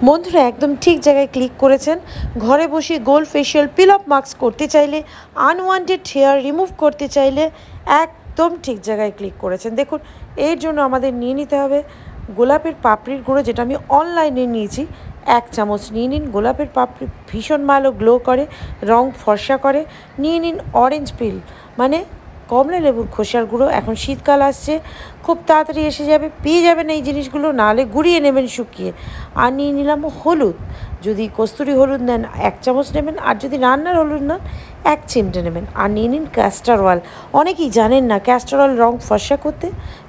বন্ধুরা একদম ঠিক জায়গায় ক্লিক করেছেন। ঘরে বসে gold facial pin of mask করতে চাইলে, আনওয়ান্টেড হেয়ার রিমুভ করতে চাইলে একদম ঠিক জায়গায় ক্লিক করেছেন। দেখুন, এর জন্য আমাদের নিয়ে নিতে হবে গোলাপের পাপড়ির গুঁড়ো, যেটা আমি অনলাইনে নিয়েছি। 1 চামচ নিয়ে নিন। গোলাপের পাপড়ি ভীষণ ভালো গ্লো করে, রং ফর্সা করে। নিয়ে নিন অরেঞ্জ পিল, মানে কমলা লেবুর খোসার গুঁড়ো। এখন শীতকাল আসছে, খুব তাড়াতাড়ি এসে যাবে, পেয়ে যাবেন এই জিনিসগুলো, নাহলে গুঁড়িয়ে নেবেন শুকিয়ে। আর নিয়ে নিলাম হলুদ। যদি কস্তুরি হলুদ নেন 1 চামচ নেবেন, আর যদি রান্নার হলুদ নেন 1 চিমটে নেবেন। আর নিয়ে নিন ক্যাস্টর অয়েল। অনেকেই জানেন না ক্যাস্টর অয়েল রং ফর্সা করতে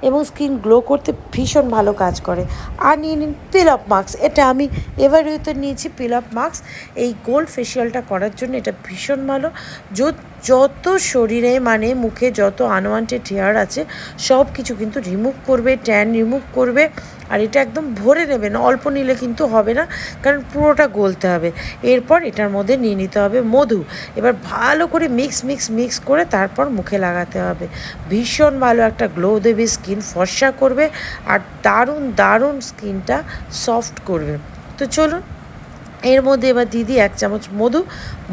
এবং স্কিন গ্লো করতে ভীষণ ভালো কাজ করে। আর নিয়ে নিন পিল অফ মাস্ক। এটা আমি এভারইউতে নিয়েছি পিল অফ মাস্ক। এই গোল্ড ফেশিয়ালটা করার জন্য এটা ভীষণ ভালো। যত শরীরে মানে মুখে যত আনওয়ান্টেড হেয়ার আছে সব কিছু কিন্তু রিমুভ করবে, ট্যান রিমুভ করবে। আর এটা একদম ভরে নেবেন, অল্প নিলে কিন্তু হবে না, কারণ পুরোটা গলতে হবে। এরপর এটার মধ্যে নিয়ে নিতে হবে মধু। এবার ভালো করে মিক্স করে তারপর মুখে লাগাতে হবে। ভীষণ ভালো একটা গ্লো দেবে, স্কিন ফর্সা করবে, আর দারুণ স্কিনটা সফট করবে। তো চলুন, এর মধ্যে এবার দিদি 1 চামচ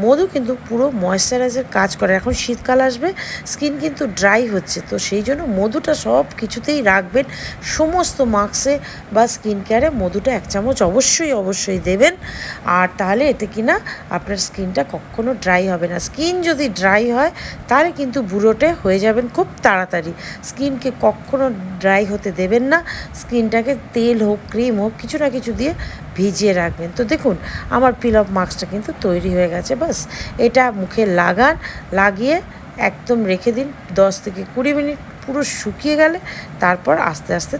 মধু কিন্তু পুরো ময়েশ্চারাইজার কাজ করে। এখন শীতকাল আসবে, স্কিন কিন্তু ড্রাই হচ্ছে, তো সেই জন্য মধুটা সব কিছুতেই রাখবেন। সমস্ত মাস্কে বা স্কিন কেয়ারে মধুটা 1 চামচ অবশ্যই দেবেন। আর তাহলে এতে কিনা আপনার স্কিনটা কখনো ড্রাই হবে না। স্কিন যদি ড্রাই হয় তাহলে কিন্তু বুড়োটে হয়ে যাবেন খুব তাড়াতাড়ি। স্কিনকে কখনো ড্রাই হতে দেবেন না। স্কিনটাকে তেল হোক, ক্রিম হোক, কিছু না কিছু দিয়ে ভিজিয়ে রাখবেন। তো দেখুন, আমার পিল অফ মাস্কটা কিন্তু তৈরি হয়ে গেছে। বাস এটা মুখে লাগিয়ে একদম রেখে দিন 10 থেকে 20 মিনিট। পুরো শুকিয়ে গেলে তারপর আস্তে আস্তে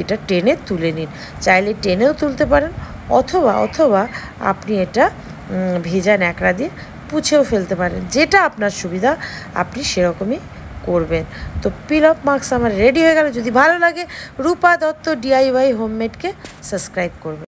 এটা টেনে তুলে নিন। চাইলে টেনেও তুলতে পারেন, অথবা আপনি এটা ভেজা ন্যাকড়া দিয়ে পুছেও ফেলতে পারেন। যেটা আপনার সুবিধা আপনি সেরকমই করবেন। তো পিল অফ মাস্ক আমার রেডি হয়ে গেল। যদি ভালো লাগে রূপা দত্ত DIY হোমমেডকে সাবস্ক্রাইব করবেন।